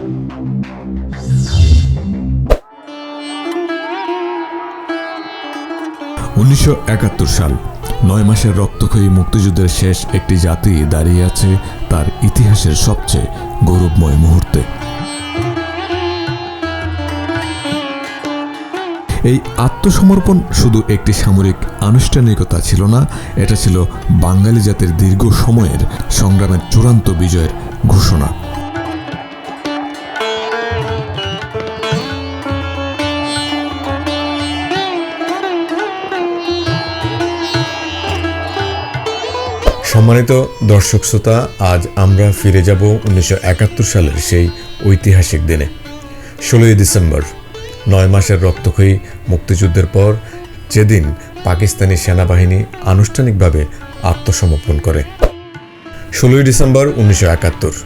1971 সাল, 9 মাসের রক্তক্ষয়ী মুক্তিযুদ্ধের শেষ একটি জাতি দাঁড়িয়ে আছে তার ইতিহাসের সবচেয়ে গৌরবময় মুহূর্তে। এই আত্মসমর্পণ শুধু একটি সামরিক আনুষ্ঠানিকতা ছিল না, এটা ছিল বাঙালি জাতির দীর্ঘ সময়ের সংগ্রামের চূড়ান্ত বিজয়ের ঘোষণা। সম্মানিত দর্শক শ্রোতা, আজ আমরা ফিরে যাব 1971 সালের সেই ঐতিহাসিক দিনে। 16ই ডিসেম্বর, 9 মাসের রক্তক্ষয়ী মুক্তিযুদ্ধের পর যেদিন পাকিস্তানি সেনাবাহিনী আনুষ্ঠানিকভাবে আত্মসমর্পণ করে। 16ই ডিসেম্বর 1971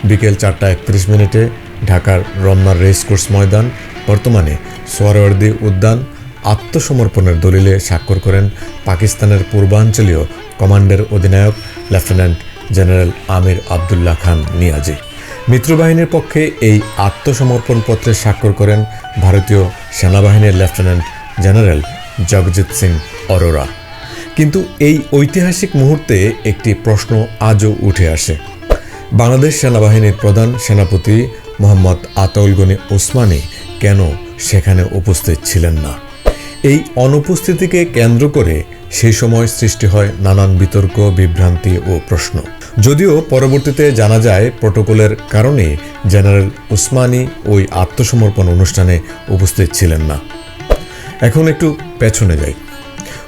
বিকেল 4:31 ঢাকার রমনার রেসকোর্স ময়দান, বর্তমানে সোহরাওয়ার্দী উদ্যান, আত্মসমর্পণের দলিলে স্বাক্ষর করেন পাকিস্তানের পূর্বাঞ্চলীয় কমান্ডের অধিনায়ক লেফটেন্যান্ট জেনারেল আমির আবদুল্লাহ খান নিয়াজি। মিত্রবাহিনীর পক্ষে এই আত্মসমর্পণ পত্রে স্বাক্ষর করেন ভারতীয় সেনাবাহিনীর লেফটেন্যান্ট জেনারেল জগজিৎ সিং অরোরা। কিন্তু এই ঐতিহাসিক মুহূর্তে একটি প্রশ্ন আজও উঠে আসে। বাংলাদেশ সেনাবাহিনীর প্রধান সেনাপতি মোহাম্মদ আতাউল গনি ওসমানী কেন সেখানে উপস্থিত ছিলেন না? এই অনুপস্থিতিকে কেন্দ্র করে সেই সময় সৃষ্টি হয় নানান বিতর্ক, বিভ্রান্তি ও প্রশ্ন। যদিও পরবর্তীতে জানা যায় প্রটোকলের কারণে জেনারেল ওসমানী ওই আত্মসমর্পণ অনুষ্ঠানে উপস্থিত ছিলেন না। এখন একটু পেছনে যাই।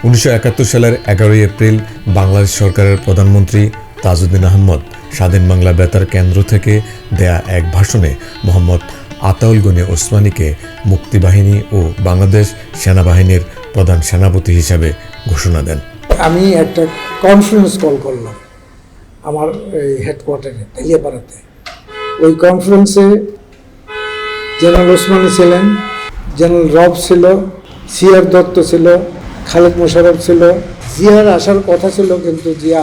1971 সালের 11ই এপ্রিল বাংলাদেশ সরকারের প্রধানমন্ত্রী তাজউদ্দিন আহমদ স্বাধীন বাংলা বেতার কেন্দ্র থেকে দেয়া এক ভাষণে মোহাম্মদ আতাউল গনি ওসমানীকে মুক্তিবাহিনী ও বাংলাদেশ সেনাবাহিনীর প্রধান সেনাপতি হিসাবে ঘোষণা দেন। আমি একটা কনফারেন্স কল করলাম আমার হেডকোয়ার্টারে তেলিয়াপাড়াতে। ওই কনফারেন্সে জেনারেল ওসমানী ছিলেন, জেনারেল রব ছিল, সিআর দত্ত ছিল, খালেদ মোশাররফ ছিল। জিয়ার আসার কথা ছিল, কিন্তু জিয়া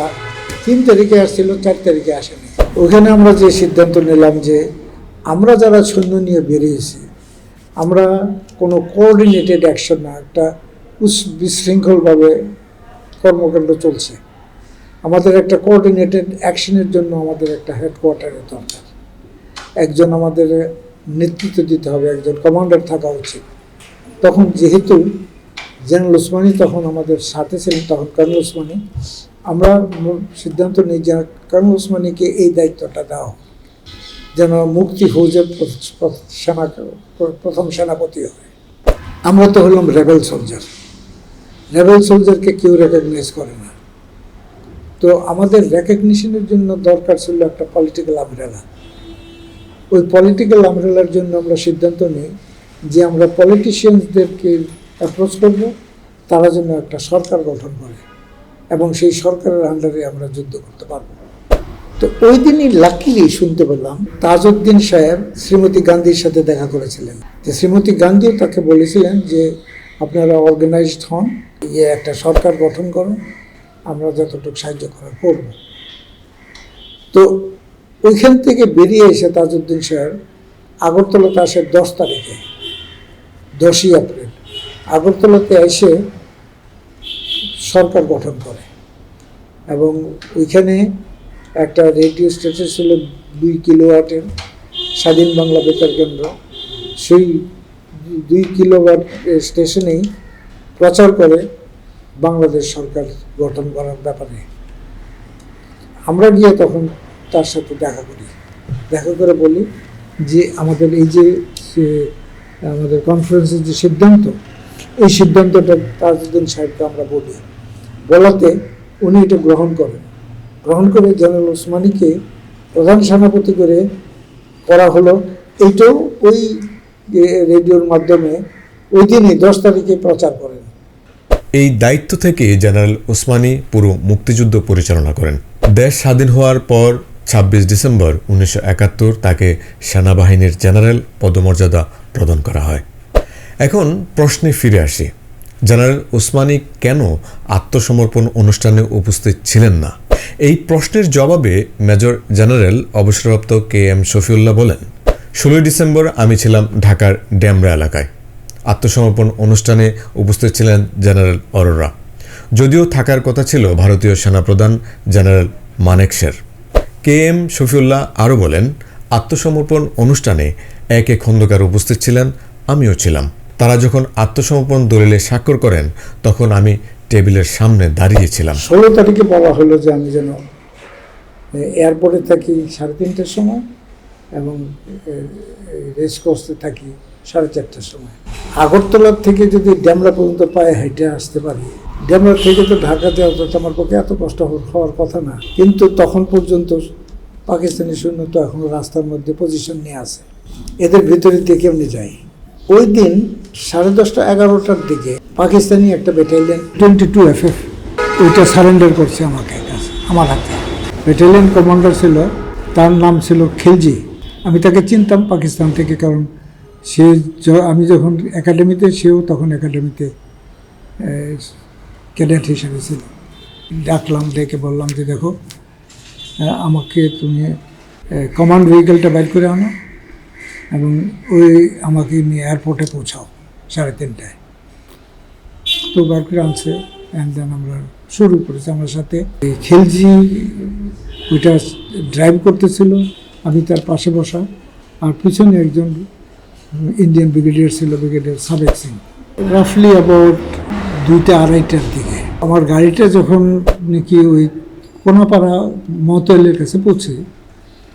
3 তারিখে আসছিল, 4 তারিখে আসেনি। ওখানে আমরা যে সিদ্ধান্ত নিলাম যে আমরা যারা সৈন্য নিয়ে বেরিয়েছি, আমরা কোনো কোঅর্ডিনেটেড অ্যাকশন না, একটা বিশৃঙ্খলভাবে কর্মকাণ্ড চলছে। আমাদের একটা কোঅর্ডিনেটেড অ্যাকশনের জন্য আমাদের একটা হেডকোয়ার্টারের দরকার, একজন আমাদের নেতৃত্ব দিতে হবে, একজন কমান্ডার থাকা উচিত। তখন যেহেতু জেনারেল ওসমানী তখন আমাদের সাথে ছিলেন, তখন কর্নেল ওসমানী, আমরা সিদ্ধান্ত নিই যে কর্নেল ওসমানীকে এই দায়িত্বটা দেওয়া হোক, যেন মুক্তি ফৌজের প্রথম সেনাপতি হয়। আমরা তো হলাম রেবেল সোলজার, রেবেল সোলজারকে কেউ রেকগনাইজ করে না। তো আমাদের রেকগনিশনের জন্য দরকার ছিল একটা পলিটিক্যাল আমব্রেলা। ওই পলিটিক্যাল আমব্রেলার জন্য আমরা সিদ্ধান্ত নিই যে আমরা পলিটিশিয়ানসদেরকে অ্যাপ্রোচ করব, তারা যেন একটা সরকার গঠন করে এবং সেই সরকারের আন্ডারে আমরা যুদ্ধ করতে পারবো। তো ওই দিনই লাকিলি শুনতে পেলাম তাজউদ্দিন সাহেব শ্রীমতী গান্ধীর সাথে দেখা করেছিলেন। যে শ্রীমতী গান্ধীও তাকে বলেছিলেন যে আপনারা অর্গানাইজড হন, একটা সরকার গঠন করুন, আমরা যতটুকু সাহায্য করার করব। তো ওইখান থেকে বেরিয়ে এসে তাজউদ্দিন সাহেব আগরতলাতে আসে 10 তারিখে, 10ই এপ্রিল আগরতলাতে এসে সরকার গঠন করে। এবং ওইখানে একটা রেডিও স্টেশন ছিল 2 কিলোওয়াটের, স্বাধীন বাংলা বেতার কেন্দ্র। সেই 2 কিলোওয়াট স্টেশনেই প্রচার করে বাংলাদেশ সরকার গঠন করার ব্যাপারে। আমরা গিয়ে তখন তার সাথে দেখা করে বলি যে আমাদের এই যে আমাদের কনফারেন্সের যে সিদ্ধান্ত, এই সিদ্ধান্তটা তাজউদ্দিন সাহেবকে আমরা বলাতে উনি এটা গ্রহণ করে জেনারেল ওসমানীকে প্রধান সেনাপতি করা হলো। এইটাও ওই রেডিওর মাধ্যমে ওই দিনই 10 তারিখে প্রচার করেন। এই দায়িত্ব থেকে জেনারেল ওসমানী পুরো মুক্তিযুদ্ধ পরিচালনা করেন। দেশ স্বাধীন হওয়ার পর 26 ডিসেম্বর 1971 তাকে সেনাবাহিনীর জেনারেল পদমর্যাদা প্রদান করা হয়। এখন প্রশ্নে ফিরে আসি, জেনারেল ওসমানী কেন আত্মসমর্পণ অনুষ্ঠানে উপস্থিত ছিলেন না? এই প্রশ্নের জবাবে মেজর জেনারেল অবসরপ্রাপ্ত KM শফিউল্লাহ বলেন, 16 ডিসেম্বর আমি ছিলাম ঢাকার ডেমরা এলাকায়। আত্মসমর্পণ অনুষ্ঠানে উপস্থিত ছিলেন জেনারেল অরোরা। যদিও থাকার কথা ছিল ভারতীয় সেনাপ্রধান জেনারেল মানেকশের। KM শফিউল্লাহ আরও বলেন, আত্মসমর্পণ অনুষ্ঠানে একে খন্দকার উপস্থিত ছিলেন, আমিও ছিলাম। তারা যখন আত্মসমর্পণ দলিলে স্বাক্ষর করেন তখন আমি টেবিলের সামনে দাঁড়িয়েছিলাম। 16 তারিখে বলা হলো যে আমি যেন এয়ারপোর্টে থাকি 3:30টার সময় এবং রেস কোর্সে থাকি 4:30টার সময়। আগরতলা থেকে যদি ডেমরা পর্যন্ত পায়ে হেঁটে আসতে পারি, ডেমরা থেকে তো ঢাকাতে অন্তত আমার পক্ষে এত কষ্ট হওয়ার কথা না, কিন্তু তখন পর্যন্ত পাকিস্তানি সৈন্য তো এখনো রাস্তার মধ্যে পজিশন নিয়ে আছে, এদের ভিতরে দিয়ে কেমনি যায়। ওই দিন 10:30 11টার দিকে পাকিস্তানি একটা ব্যাটালিয়ন 22 FF ওইটা সারেন্ডার করছে আমার হাতে। ব্যাটালিয়ন কমান্ডার ছিল, তার নাম ছিল খিলজি। আমি তাকে চিনতাম পাকিস্তান থেকে, কারণ আমি যখন একাডেমিতে, সেও তখন একাডেমিতে ক্যাডেট হিসেবে ছিল। ডাকলাম, ডেকে বললাম যে দেখো, আমাকে তুমি কমান্ড ভেহিকেলটা বাইর করে আনো এবং আমাকে নিয়ে এয়ারপোর্টে পৌঁছাও 3:30টায়। তো বাইর করে আনছে, অ্যান্ড দেন আমরা শুরু করেছি। আমার সাথে খিলজি ওইটা ড্রাইভ করতেছিল, আমি তার পাশে বসা, আর পিছনে একজন ইন্ডিয়ান ব্রিগেডিয়ার ছিল, ব্রিগেডিয়ার সাবেক সিং। রাফলি অ্যাবাউট 2টা 2:30টার দিকে আমার গাড়িটা যখন নাকি ওই কোনাপাড়া মতোয়েলের কাছে পৌঁছে,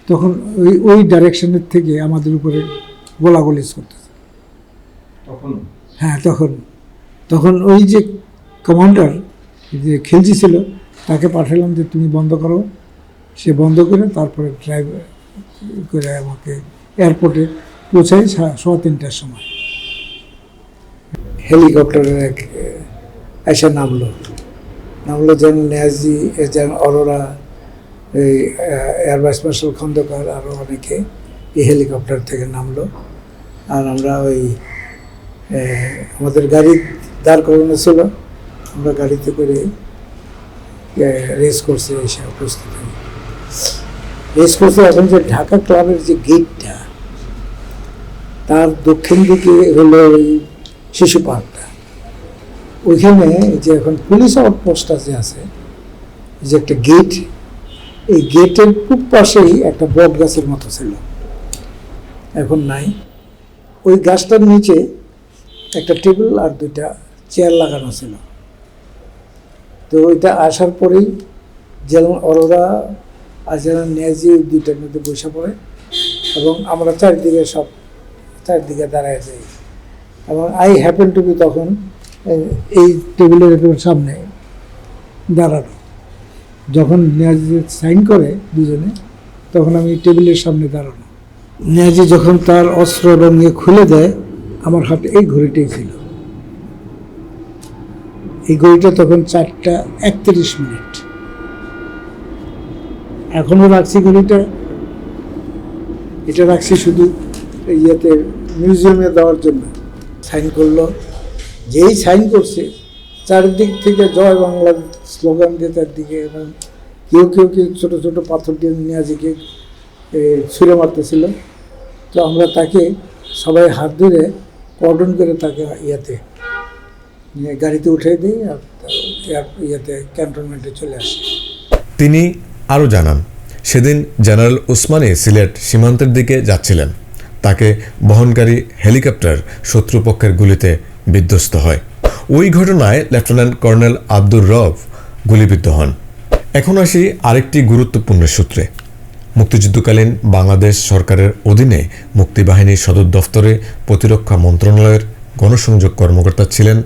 তখন ওই ডাইরেকশনের থেকে আমাদের উপরে গোলাগুলি করতেছে। হ্যাঁ, তখন ওই যে কমান্ডার যে খিলজি ছিল, তাকে পাঠালাম যে তুমি বন্ধ করো। সে বন্ধ করে তারপরে ড্রাইভ করে আমাকে এয়ারপোর্টে পৌঁছাই 3:15টার সময়। হেলিকপ্টারের এসে নামলো যেন নেয়াজি, যেন অরোরা, এই এয়ার ভাইস মার্শাল খন্দকার, আরও অনেকে এই হেলিকপ্টার থেকে নামলো। আর আমরা ওই আমাদের গাড়ি দাঁড় করানো ছিল, আমরা গাড়িতে করে রেস কোর্সে এসে উপস্থিত হই। রেস কোর্সে এখন যে ঢাকা ক্লাবের যে গেটটা, তার দক্ষিণ দিকে হলো ওই শিশু পার্কটা। ওইখানে যে এখন পুলিশ আউটপোস্ট আছে, যে একটা গেট, এই গেটের পূব পাশেই একটা বট গাছের মতো ছিল, এখন নাই। ওই গাছটার নিচে একটা টেবিল আর 2টা চেয়ার লাগানো ছিল। তো ওইটা আসার পরেই যেমন অরোরা আর যেন নেয়াজি 2টার মধ্যে বসে পড়ে এবং আমরা চারদিকে দাঁড়ায় যাই। এবং আই হ্যাপেন টু বি তখন এই টেবিলের সামনে দাঁড়ানো। যখন নেয়াজি সাইন করে দুজনে, তখন আমি টেবিলের সামনে দাঁড়ানো। নেয়াজি যখন তার অস্ত্র এবং খুলে দেয়, আমার হাতে এই ঘড়িটাই ছিল। এই ঘড়িটা তখন 4:31। এখনও রাখছি ঘড়িটা, এটা রাখছি শুধু ইয়েতে মিউজিয়ামে দেওয়ার জন্য। সাইন করলো, যেই সাইন করছে চারিদিক থেকে জয় বাংলা স্লোগান দিয়ে চারদিকে, এবং কেউ ছোটো ছোটো পাথর দিয়ে নেয়াজিকে ছুঁড়ে মারতেছিল। তো আমরা তাকে সবাই হাত ধরে কর্ডন করে তাকে গাড়িতে উঠিয়ে দিই, আর ক্যান্টনমেন্টে চলে আসি। তিনি আরও জানান, সেদিন জেনারেল ওসমানী সিলেট সীমান্তের দিকে যাচ্ছিলেন। তাকে বহনকারী হেলিকপ্টার শত্রুপক্ষের গুলিতে বিধ্বস্ত হয়। ওই ঘটনায় লেফটেন্যান্ট কর্নেল আব্দুর রব গুলিবিদ্ধ হন। এখন আসি আরেকটি গুরুত্বপূর্ণ সূত্রে। মুক্তিযুদ্ধকালীন বাংলাদেশ সরকারের অধীনে মুক্তিবাহিনীর সদর দফতরে প্রতিরক্ষা মন্ত্রণালয়ের গণসংযোগ কর্মকর্তা ছিলেন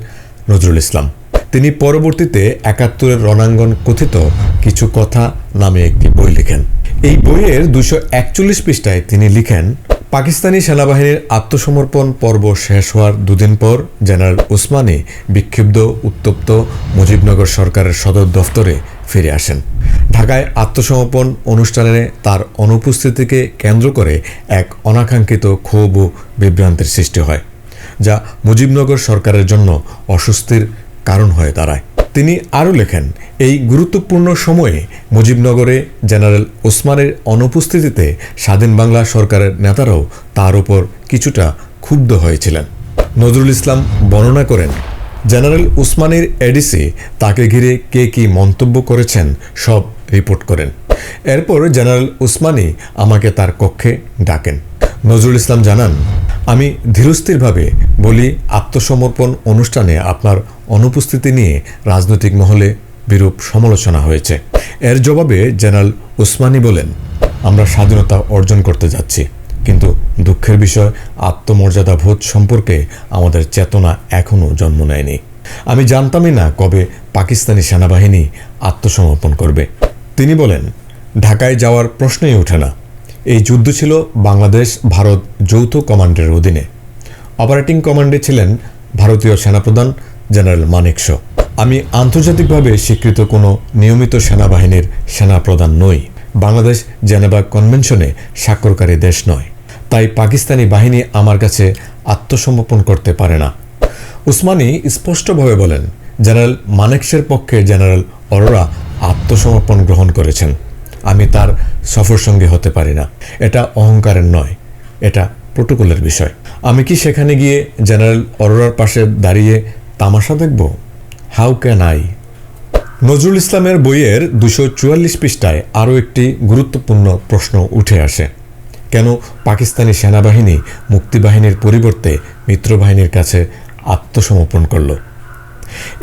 নজরুল ইসলাম। তিনি পরবর্তীতে 71-এর রণাঙ্গন কথিত কিছু কথা নামে একটি বই লিখেন। এই বইয়ের 241 পৃষ্ঠায় তিনি লিখেন, পাকিস্তানি সেনাবাহিনীর আত্মসমর্পণ পর্ব শেষ হওয়ার 2 দিন পর জেনারেল ওসমানী বিক্ষুব্ধ উত্তপ্ত মুজিবনগর সরকারের সদর দফতরে ফিরে আসেন। ঢাকায় আত্মসমর্পণ অনুষ্ঠানে তার অনুপস্থিতিকে কেন্দ্র করে এক অনাকাঙ্ক্ষিত ক্ষোভ ও বিভ্রান্তির সৃষ্টি হয়, যা মুজিবনগর সরকারের জন্য অস্বস্তির কারণ হয়ে দাঁড়ায়। তিনি আরও লেখেন, এই গুরুত্বপূর্ণ সময়ে মুজিবনগরে জেনারেল ওসমানের অনুপস্থিতিতে স্বাধীন বাংলা সরকারের নেতারাও তার উপর কিছুটা ক্ষুব্ধ হয়েছিলেন। নজরুল ইসলাম বর্ণনা করেন, জেনারেল ওসমানের এডিসি তাকে ঘিরে কে কী মন্তব্য করেছেন সব রিপোর্ট করেন। এরপর জেনারেল ওসমানী আমাকে তার কক্ষে ডাকেন। নজরুল ইসলাম জানান, আমি ধীরস্থিরভাবে বলি, আত্মসমর্পণ অনুষ্ঠানে আপনার অনুপস্থিতি নিয়ে রাজনৈতিক মহলে বিরূপ সমালোচনা হয়েছে। এর জবাবে জেনারেল ওসমানী বলেন, আমরা স্বাধীনতা অর্জন করতে যাচ্ছি, কিন্তু দুঃখের বিষয় আত্মমর্যাদা বোধ সম্পর্কে আমাদের চেতনা এখনও জন্ম নেয়নি। আমি জানতামই না কবে পাকিস্তানি সেনাবাহিনী আত্মসমর্পণ করবে। তিনি বলেন, ঢাকায় যাওয়ার প্রশ্নই ওঠে না। এই যুদ্ধ ছিল বাংলাদেশ ভারত যৌথ কমান্ডের অধীনে। অপারেটিং কমান্ডে ছিলেন ভারতীয় সেনাপ্রধান জেনারেল মানেকশ। আমি আন্তর্জাতিকভাবে স্বীকৃত কোনো নিয়মিত সেনাবাহিনীর সেনাপ্রধান নই। বাংলাদেশ জেনেভা কনভেনশনে স্বাক্ষরকারী দেশ নয়, তাই পাকিস্তানি বাহিনী আমার কাছে আত্মসমর্পণ করতে পারে না। ওসমানী স্পষ্টভাবে বলেন, জেনারেল মানেকশের পক্ষে জেনারেল অরোরা আত্মসমর্পণ গ্রহণ করেছেন। আমি তার সফরসঙ্গী হতে পারি না। এটা অহংকারের নয়, এটা প্রোটোকলের বিষয়। আমি কি সেখানে গিয়ে জেনারেল অরোরার পাশে দাঁড়িয়ে তামাশা দেখব? How can I? নজরুল ইসলামের বইয়ের 244 পৃষ্ঠায় আরও একটি গুরুত্বপূর্ণ প্রশ্ন উঠে আসে। কেন পাকিস্তানি সেনাবাহিনী মুক্তিবাহিনীর পরিবর্তে মিত্রবাহিনীর কাছে আত্মসমর্পণ করল?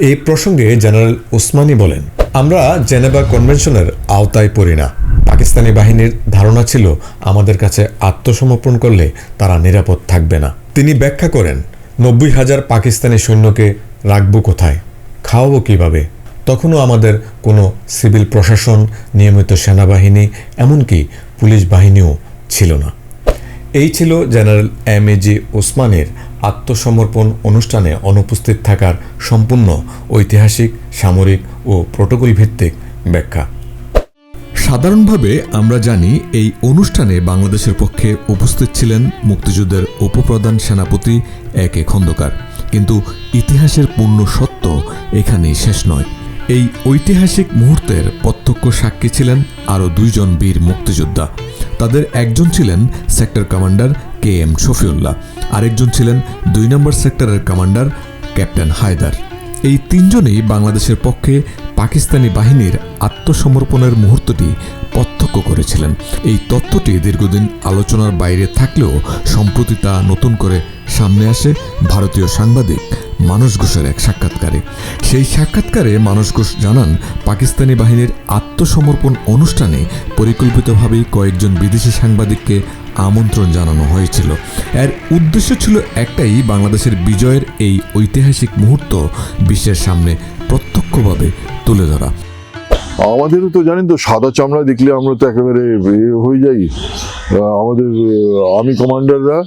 এই প্রসঙ্গে জেনারেল ওসমানী বলেন, আমরা জেনেভা কনভেনশনের আওতায় পড়ি না। পাকিস্তানি বাহিনীর ধারণা ছিল আমাদের কাছে আত্মসমর্পণ করলে তারা নিরাপদ থাকবে না। তিনি ব্যাখ্যা করেন, 90,000 পাকিস্তানি সৈন্যকে রাখবো কোথায়, খাওয়াবো কিভাবে? তখনও আমাদের কোনো সিভিল প্রশাসন, নিয়মিত সেনাবাহিনী, এমনকি পুলিশ বাহিনীও ছিল না। এই ছিল জেনারেল MAG ওসমানের আত্মসমর্পণ অনুষ্ঠানে অনুপস্থিত থাকার সম্পূর্ণ ঐতিহাসিক, সামরিক ও প্রোটোকল ভিত্তিক ব্যাখ্যা। সাধারণভাবে আমরা জানি এই অনুষ্ঠানে বাংলাদেশের পক্ষে উপস্থিত ছিলেন মুক্তিযুদ্ধের উপপ্রধান সেনাপতি AK খন্দকার। কিন্তু ইতিহাসের পূর্ণ সত্য এখানেই শেষ নয়। এই ঐতিহাসিক মুহূর্তের প্রত্যক্ষ সাক্ষী ছিলেন আরও 2 জন বীর মুক্তিযোদ্ধা। তাদের একজন ছিলেন সেক্টর কমান্ডার KM শফিউল্লাহ, আরেকজন ছিলেন 2 নম্বর সেক্টরের কমান্ডার ক্যাপ্টেন হায়দার। এই 3 জনই বাংলাদেশের পক্ষে পাকিস্তানি বাহিনীর আত্মসমর্পণের মুহূর্তটি প্রত্যক্ষ করেছিলেন। এই তথ্যটি দীর্ঘদিন আলোচনার বাইরে থাকলেও সম্প্রতি তা নতুন করে সামনে আসে ভারতীয় সাংবাদিক মানস ঘোষের এক সাক্ষাৎকারে। সেই সাক্ষাৎকারে মানস ঘোষ জানান, পাকিস্তানি বাহিনীর আত্মসমর্পণ অনুষ্ঠানে পরিকল্পিতভাবেই কয়েকজন বিদেশি সাংবাদিককে আমন্ত্রণ জানানো হয়েছিল। এর উদ্দেশ্য ছিল একটাই, বাংলাদেশের বিজয়ের এই ঐতিহাসিক মুহূর্ত বিশ্বের সামনে প্রত্যক্ষভাবে তুলে ধরা। আমাদেরও তো জানেন তো, সাদা চামড়া দেখলে আমরা তো একেবারে হয়ে যাই। আমাদের আর্মি কমান্ডাররা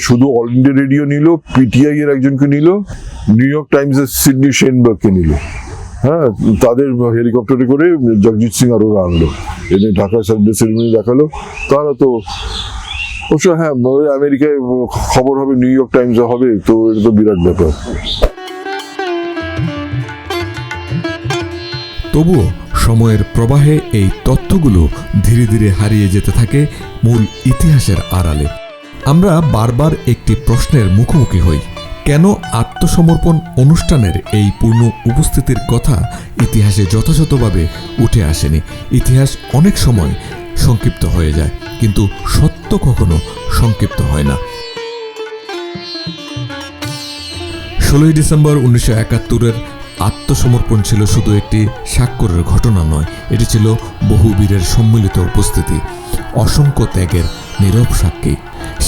শুধু অল ইন্ডিয়া রেডিও নিল, PTI এর একজনকে নিল, নিউ ইয়র্ক টাইমসের সিডনি শেনবার্গকে নিল। হ্যাঁ, তাদের হেলিকপ্টারে করে জগজিৎ সিং আরোরা আনলো, এনে ঢাকা সার্ভিস সেরেমনি দেখালো। তারা তো অবশ্য, হ্যাঁ, আমেরিকায় খবর হবে, নিউ ইয়র্ক টাইমসে হবে, তো এটা তো বিরাট ব্যাপার। তবুও সময়ের প্রবাহে এই তথ্যগুলো ধীরে ধীরে হারিয়ে যেতে থাকে মূল ইতিহাসের আড়ালে। আমরা বারবার একটি প্রশ্নের মুখোমুখি হই, কেন আত্মসমর্পণ অনুষ্ঠানের এই পূর্ণ উপস্থিতির কথা ইতিহাসে যথাযথভাবে উঠে আসেনি? ইতিহাস অনেক সময় সংক্ষিপ্ত হয়ে যায়, কিন্তু সত্য কখনো সংক্ষিপ্ত হয় না। 16ই ডিসেম্বর 1971-এর আত্মসমর্পণ ছিল শুধু একটি স্বাক্ষরের ঘটনা নয়, এটি ছিল বহু বীরের সম্মিলিত উপস্থিতি, অসংখ্য ত্যাগের নীরব সাক্ষী।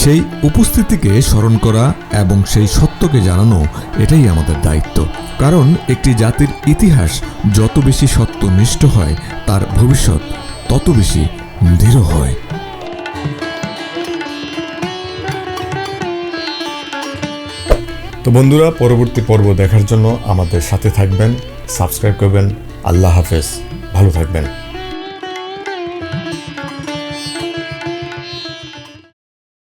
সেই উপস্থিতিকে স্মরণ করা এবং সেই সত্যকে জানানো, এটাই আমাদের দায়িত্ব। কারণ একটি জাতির ইতিহাস যত বেশি সত্যনিষ্ঠ হয়, তার ভবিষ্যৎ তত বেশি দৃঢ় হয়। তো বন্ধুরা, পরবর্তী পর্ব দেখার জন্য আমাদের সাথে থাকবেন, সাবস্ক্রাইব করবেন। আল্লাহ হাফেজ, ভালো থাকবেন।